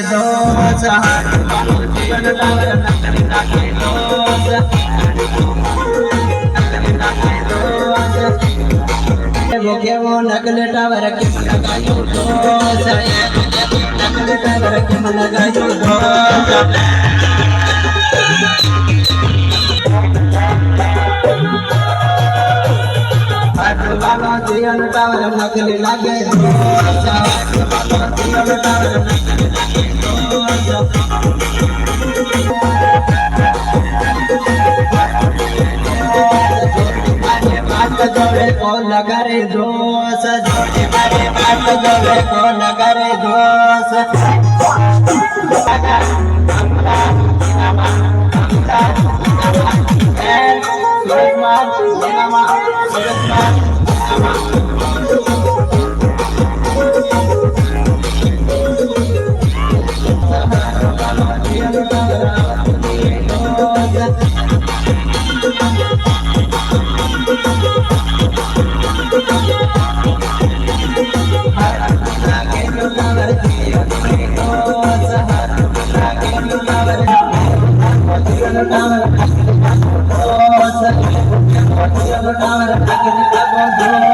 दोष जीवन टावर नकली लागे दोष वो के वो नकली टावर के लगायो दोष नकली टावर के लगायो दोष जीवन टावर नकली लागे दोष जीवन टावर नकली लागे दोष बात जोड़े को लगारे दोष जोड़े मारे बात जोड़े को लगारे दोष टावर